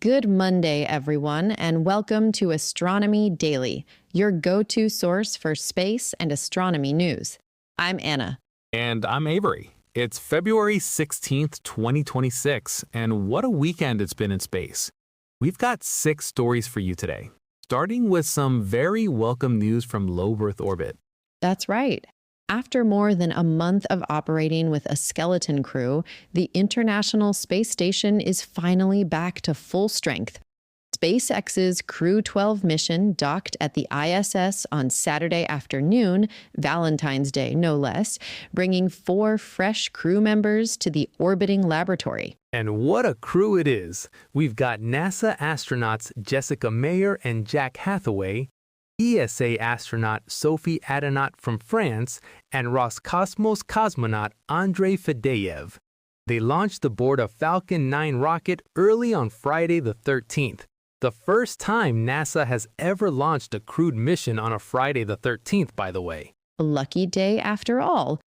Good Monday, everyone, and welcome to Astronomy Daily, your go-to source for space and astronomy news. I'm Anna. And I'm Avery. It's February 16th, 2026, and what a weekend it's been in space. We've got 6 stories for you today, starting with some very welcome news from low Earth orbit. That's right. After more than a month of operating with a skeleton crew, the International Space Station is finally back to full strength. SpaceX's Crew 12 mission docked at the ISS on Saturday afternoon, Valentine's Day no less, bringing 4 fresh crew members to the orbiting laboratory. And what a crew it is! We've got NASA astronauts Jessica Meir and Jack Hathaway, ESA astronaut Sophie Adenot from France, and Roscosmos cosmonaut Andrei Fadeyev. They launched aboard a Falcon 9 rocket early on Friday the 13th, the first time NASA has ever launched a crewed mission on a Friday the 13th, by the way. A lucky day after all.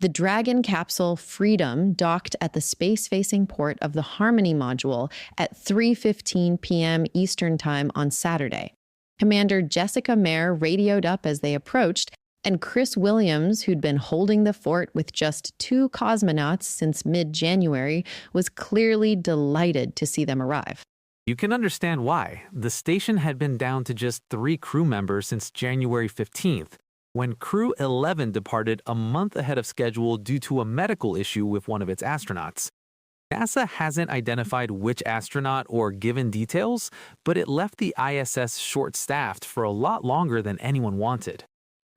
The Dragon capsule Freedom docked at the space-facing port of the Harmony module at 3:15 p.m. Eastern Time on Saturday. Commander Jessica Meir radioed up as they approached, and Chris Williams, who'd been holding the fort with just 2 cosmonauts since mid-January, was clearly delighted to see them arrive. You can understand why. The station had been down to just 3 crew members since January 15th, when Crew 11 departed a month ahead of schedule due to a medical issue with one of its astronauts. NASA hasn't identified which astronaut or given details, but it left the ISS short-staffed for a lot longer than anyone wanted.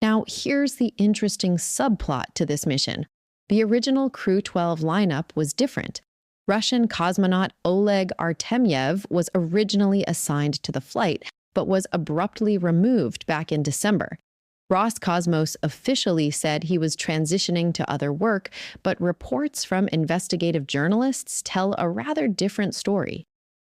Now, here's the interesting subplot to this mission. The original Crew 12 lineup was different. Russian cosmonaut Oleg Artemyev was originally assigned to the flight, but was abruptly removed back in December. Roscosmos officially said he was transitioning to other work, but reports from investigative journalists tell a rather different story.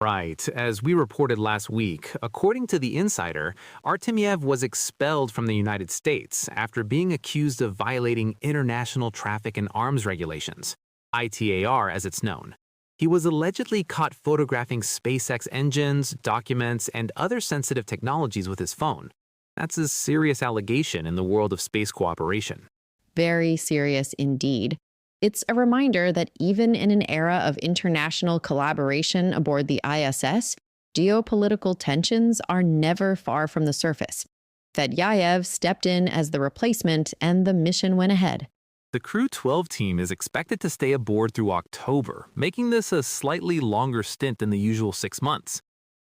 Right. As we reported last week, according to The Insider, Artemyev was expelled from the United States after being accused of violating international traffic and arms regulations, ITAR as it's known. He was allegedly caught photographing SpaceX engines, documents, and other sensitive technologies with his phone. That's a serious allegation in the world of space cooperation. Very serious indeed. It's a reminder that even in an era of international collaboration aboard the ISS, geopolitical tensions are never far from the surface. Fedyayev stepped in as the replacement, and the mission went ahead. The Crew 12 team is expected to stay aboard through October, making this a slightly longer stint than the usual 6 months.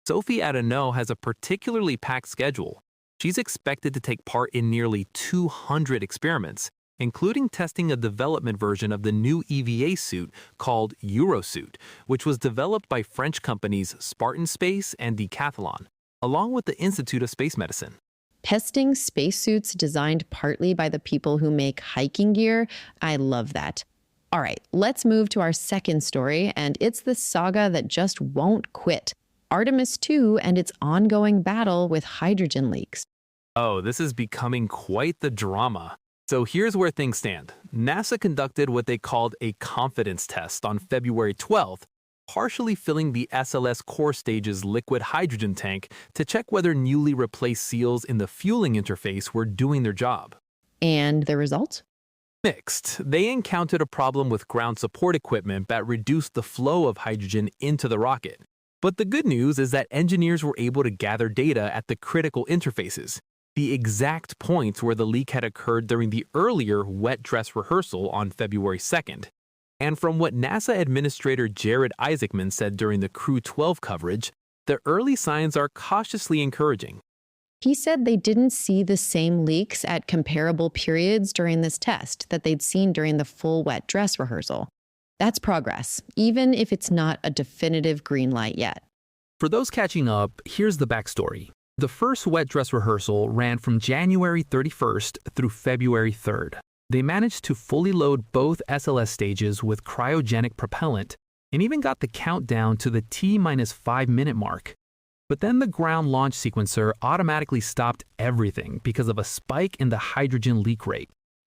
Sophie Adenot has a particularly packed schedule. She's expected to take part in nearly 200 experiments, including testing a development version of the new EVA suit called Eurosuit, which was developed by French companies Spartan Space and Decathlon, along with the Institute of Space Medicine. Testing spacesuits designed partly by the people who make hiking gear, I love that. All right, let's move to our second story, and it's the saga that just won't quit. Artemis 2 and its ongoing battle with hydrogen leaks. Oh, this is becoming quite the drama. So here's where things stand. NASA conducted what they called a confidence test on February 12th, partially filling the SLS core stage's liquid hydrogen tank to check whether newly replaced seals in the fueling interface were doing their job. And the result? Mixed. They encountered a problem with ground support equipment that reduced the flow of hydrogen into the rocket. But the good news is that engineers were able to gather data at the critical interfaces, the exact points where the leak had occurred during the earlier wet dress rehearsal on February 2nd. And from what NASA Administrator Jared Isaacman said during the Crew 12 coverage, the early signs are cautiously encouraging. He said they didn't see the same leaks at comparable periods during this test that they'd seen during the full wet dress rehearsal. That's progress, even if it's not a definitive green light yet. For those catching up, here's the backstory. The first wet dress rehearsal ran from January 31st through February 3rd. They managed to fully load both SLS stages with cryogenic propellant and even got the countdown to the T-5 minute mark. But then the ground launch sequencer automatically stopped everything because of a spike in the hydrogen leak rate.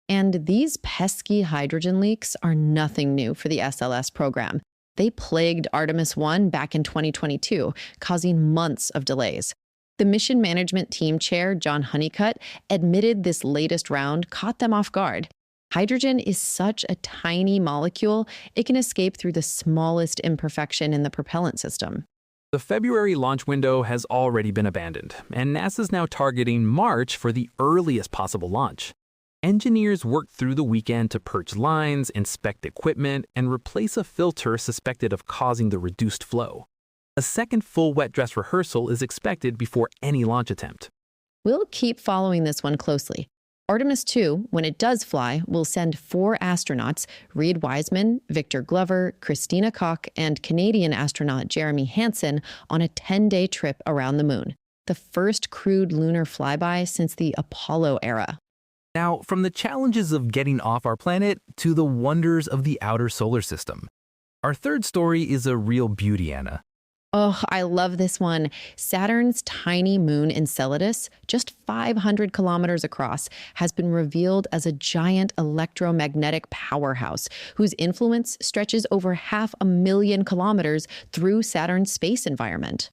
And these pesky hydrogen leaks are nothing new for the SLS program. They plagued Artemis 1 back in 2022, causing months of delays. The mission management team chair, John Honeycutt, admitted this latest round caught them off guard. Hydrogen is such a tiny molecule, it can escape through the smallest imperfection in the propellant system. The February launch window has already been abandoned, and NASA's now targeting March for the earliest possible launch. Engineers worked through the weekend to purge lines, inspect equipment, and replace a filter suspected of causing the reduced flow. A second full wet dress rehearsal is expected before any launch attempt. We'll keep following this one closely. Artemis 2, when it does fly, will send 4 astronauts, Reed Wiseman, Victor Glover, Christina Koch, and Canadian astronaut Jeremy Hansen, on a 10-day trip around the moon, the first crewed lunar flyby since the Apollo era. Now, from the challenges of getting off our planet to the wonders of the outer solar system. Our third story is a real beauty, Anna. Oh, I love this one. Saturn's tiny moon Enceladus, just 500 kilometers across, has been revealed as a giant electromagnetic powerhouse whose influence stretches over 500,000 kilometers through Saturn's space environment.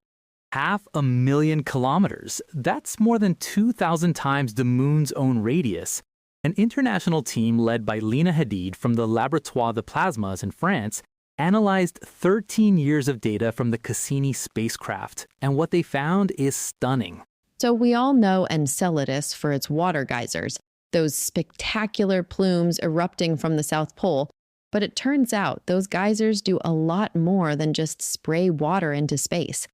500,000 kilometers. That's more than 2,000 times the moon's own radius. An international team led by Lina Hadid from the Laboratoire de Plasmas in France analyzed 13 years of data from the Cassini spacecraft, and what they found is stunning. So we all know Enceladus for its water geysers, those spectacular plumes erupting from the South Pole. But it turns out those geysers do a lot more than just spray water into space.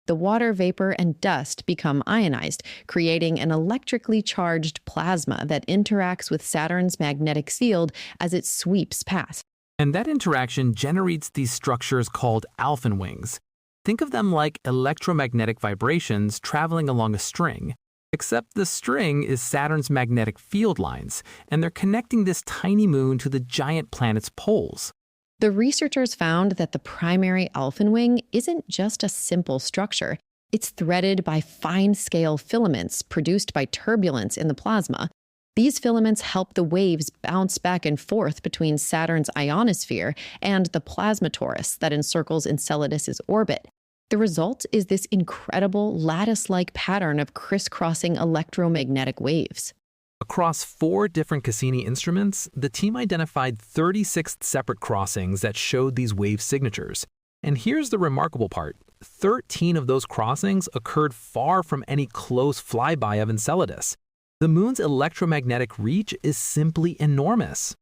The water vapor and dust become ionized, creating an electrically charged plasma that interacts with Saturn's magnetic field as it sweeps past. And that interaction generates these structures called alpha-wings. Think of them like electromagnetic vibrations traveling along a string, except the string is Saturn's magnetic field lines, and they're connecting this tiny moon to the giant planet's poles. The researchers found that the primary alpha-wing isn't just a simple structure. It's threaded by fine-scale filaments produced by turbulence in the plasma. These filaments help the waves bounce back and forth between Saturn's ionosphere and the plasma torus that encircles Enceladus's orbit. The result is this incredible lattice-like pattern of crisscrossing electromagnetic waves. Across 4 different Cassini instruments, the team identified 36 separate crossings that showed these wave signatures. And here's the remarkable part. 13 of those crossings occurred far from any close flyby of Enceladus. The moon's electromagnetic reach is simply enormous.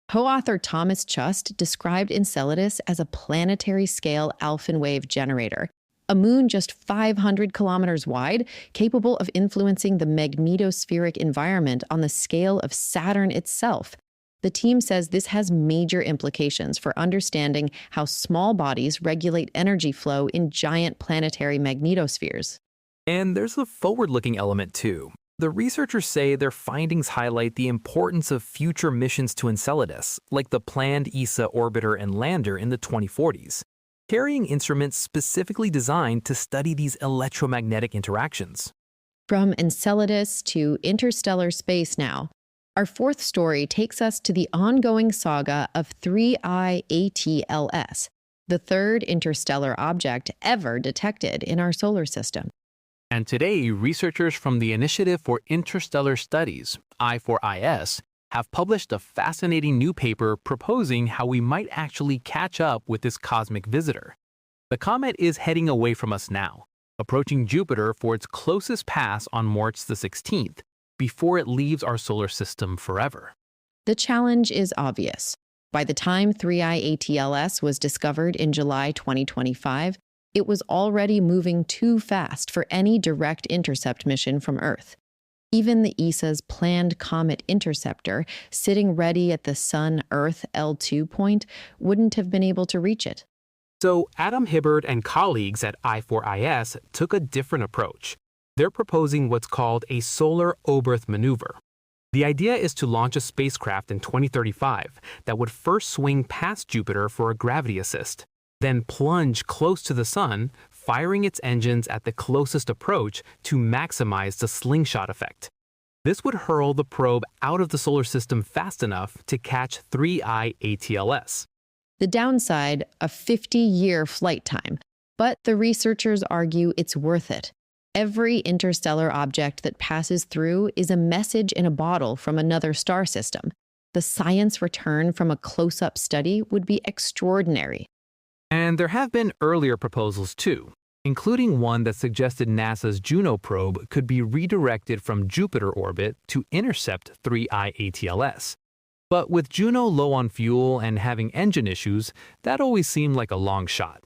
Co-author Thomas Chust described Enceladus as a planetary-scale alpha wave generator, a moon just 500 kilometers wide, capable of influencing the magnetospheric environment on the scale of Saturn itself. The team says this has major implications for understanding how small bodies regulate energy flow in giant planetary magnetospheres. And there's a forward-looking element too. The researchers say their findings highlight the importance of future missions to Enceladus, like the planned ESA orbiter and lander in the 2040s, carrying instruments specifically designed to study these electromagnetic interactions. From Enceladus to interstellar space now, our fourth story takes us to the ongoing saga of 3I ATLS, the third interstellar object ever detected in our solar system. And today, researchers from the Initiative for Interstellar Studies, I4IS, have published a fascinating new paper proposing how we might actually catch up with this cosmic visitor. The comet is heading away from us now, approaching Jupiter for its closest pass on March the 16th, before it leaves our solar system forever. The challenge is obvious. By the time 3I ATLS was discovered in July 2025, it was already moving too fast for any direct intercept mission from Earth. Even the ESA's planned comet interceptor, sitting ready at the Sun-Earth L2 point, wouldn't have been able to reach it. So Adam Hibbard and colleagues at I4IS took a different approach. They're proposing what's called a solar Oberth maneuver. The idea is to launch a spacecraft in 2035 that would first swing past Jupiter for a gravity assist, then plunge close to the Sun, firing its engines at the closest approach to maximize the slingshot effect. This would hurl the probe out of the solar system fast enough to catch 3I ATLS. The downside, a 50-year flight time. But the researchers argue it's worth it. Every interstellar object that passes through is a message in a bottle from another star system. The science return from a close-up study would be extraordinary. And there have been earlier proposals too, including one that suggested NASA's Juno probe could be redirected from Jupiter orbit to intercept 3I ATLS. But with Juno low on fuel and having engine issues, that always seemed like a long shot.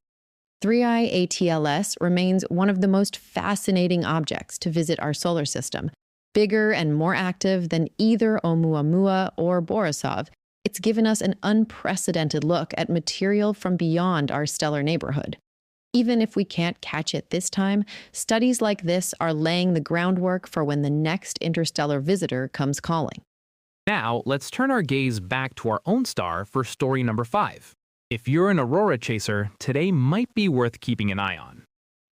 3I ATLS remains one of the most fascinating objects to visit our solar system. Bigger and more active than either Oumuamua or Borisov, it's given us an unprecedented look at material from beyond our stellar neighborhood. Even if we can't catch it this time, studies like this are laying the groundwork for when the next interstellar visitor comes calling. Now, let's turn our gaze back to our own star for story number 5. If you're an aurora chaser, today might be worth keeping an eye on.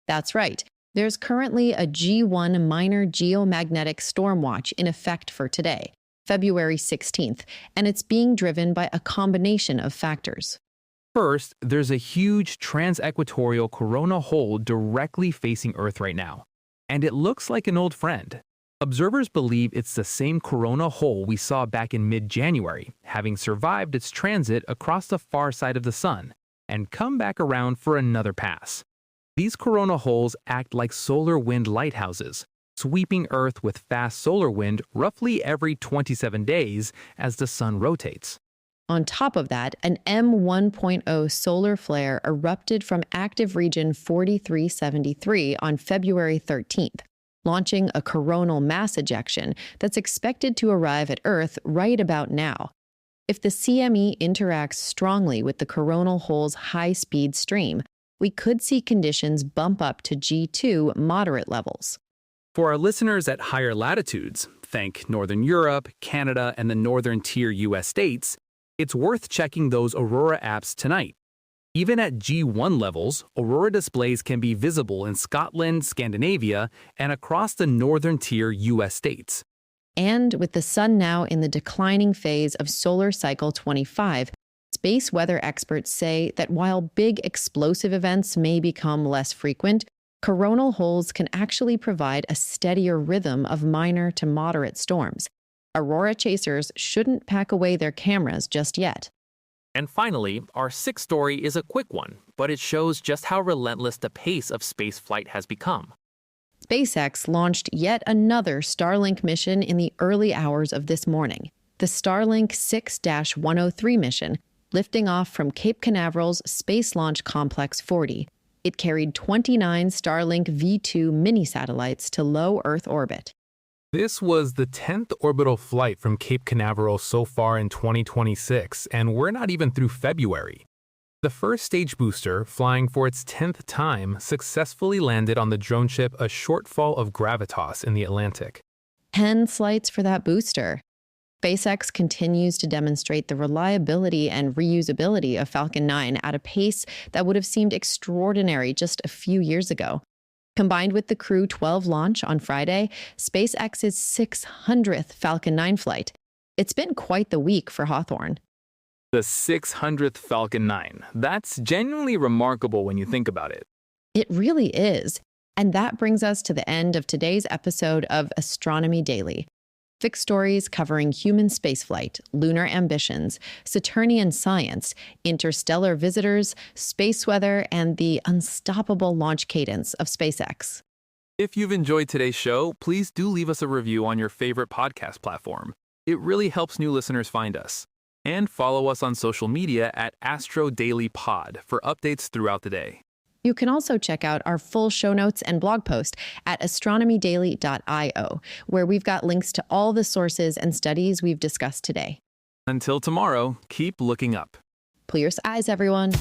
That's right. There's currently a G1 minor geomagnetic storm watch in effect for today, February 16th, and it's being driven by a combination of factors. First, there's a huge trans-equatorial corona hole directly facing Earth right now, and it looks like an old friend. Observers believe it's the same corona hole we saw back in mid-January, having survived its transit across the far side of the sun and come back around for another pass. These corona holes act like solar wind lighthouses, sweeping Earth with fast solar wind roughly every 27 days as the sun rotates. On top of that, an M1.0 solar flare erupted from active region 4373 on February 13th, launching a coronal mass ejection that's expected to arrive at Earth right about now. If the CME interacts strongly with the coronal hole's high-speed stream, we could see conditions bump up to G2 moderate levels. For our listeners at higher latitudes, think Northern Europe, Canada, and the Northern Tier US states, it's worth checking those aurora apps tonight. Even at G1 levels, aurora displays can be visible in Scotland, Scandinavia, and across the Northern Tier US states. And with the sun now in the declining phase of solar cycle 25, space weather experts say that while big explosive events may become less frequent, coronal holes can actually provide a steadier rhythm of minor to moderate storms. Aurora chasers shouldn't pack away their cameras just yet. And finally, our sixth story is a quick one, but it shows just how relentless the pace of spaceflight has become. SpaceX launched yet another Starlink mission in the early hours of this morning, the Starlink 6-103 mission, lifting off from Cape Canaveral's Space Launch Complex 40. It carried 29 Starlink V2 mini-satellites to low Earth orbit. This was the 10th orbital flight from Cape Canaveral so far in 2026, and we're not even through February. The first stage booster, flying for its 10th time, successfully landed on the drone ship a shortfall of gravitas in the Atlantic. 10 flights for that booster. SpaceX continues to demonstrate the reliability and reusability of Falcon 9 at a pace that would have seemed extraordinary just a few years ago. Combined with the Crew 12 launch on Friday, SpaceX's 600th Falcon 9 flight. It's been quite the week for Hawthorne. The 600th Falcon 9. That's genuinely remarkable when you think about it. It really is. And that brings us to the end of today's episode of Astronomy Daily. Fixed stories covering human spaceflight, lunar ambitions, Saturnian science, interstellar visitors, space weather, and the unstoppable launch cadence of SpaceX. If you've enjoyed today's show, please do leave us a review on your favorite podcast platform. It really helps new listeners find us. And follow us on social media at Astro Daily Pod for updates throughout the day. You can also check out our full show notes and blog post at astronomydaily.io, where we've got links to all the sources and studies we've discussed today. Until tomorrow, keep looking up. Pull your eyes, everyone.